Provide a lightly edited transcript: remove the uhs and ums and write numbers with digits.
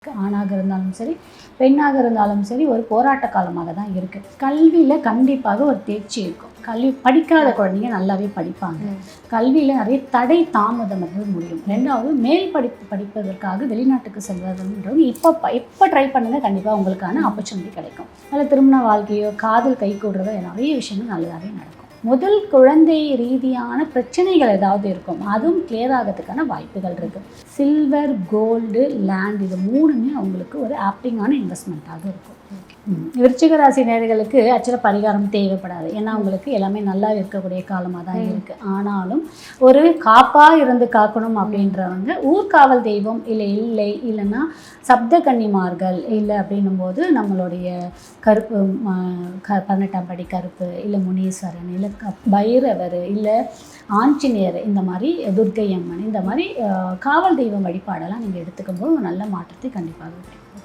ஆணாக இருந்தாலும் சரி, பெண்ணாக இருந்தாலும் சரி, ஒரு போராட்ட காலமாக தான் இருக்குது. கல்வியில் கண்டிப்பாக ஒரு தேர்ச்சி இருக்கும். கல்வி படிக்காத குழந்தைங்க நல்லாவே படிப்பாங்க. கல்வியில் நிறைய தடை தாமதம் வந்து முடியும். ரெண்டாவது மேல் படிப்பு படிப்பதற்காக வெளிநாட்டுக்கு செல்வதுன்றது இப்போ ட்ரை பண்ணுங்கள், கண்டிப்பாக உங்களுக்கான ஆப்பர்ச்சுனிட்டி கிடைக்கும். அதில் திருமண வாழ்க்கையோ காதல் கை கூடுறதோ நிறைய விஷயங்கள் நல்லதாகவே நடக்கும். முதல் குழந்தை ரீதியான பிரச்சனைகள் ஏதாவது இருக்கும், அதுவும் கிளியர் ஆகிறதுக்கான வாய்ப்புகள் இருக்குது. சில்வர், கோல்டு, லேண்ட் இது மூணுமே அவங்களுக்கு ஒரு ஆப்டிங்கான இன்வெஸ்ட்மெண்ட்டாக இருக்கும். விருச்சிக ராசி நேயர்களுக்கு ஆக்சுவலாக பரிகாரம் தேவைப்படாது. ஏன்னா அவங்களுக்கு எல்லாமே நல்லா இருக்கக்கூடிய காலமாக தான் இருக்குது. ஆனாலும் ஒரு காப்பாக இருந்து காக்கணும் அப்படின்றவங்க ஊர்காவல் தெய்வம் இல்லைன்னா சப்த கன்னிமார்கள் இல்லை அப்படின்னும் போது நம்மளுடைய கருப்பு 18ஆம் படி கருப்பு இல்லை முனீஸ்வரன் இல்லை பைரவர் இல்லை ஆஞ்சநேயர், இந்த மாதிரி துர்க்கை அம்மன், இந்த மாதிரி காவல் தெய்வம் வழிபாடெல்லாம் நீங்கள் எடுத்துக்கும் போது நல்ல மாற்றத்தை கண்டிப்பாக கிடைக்கும்.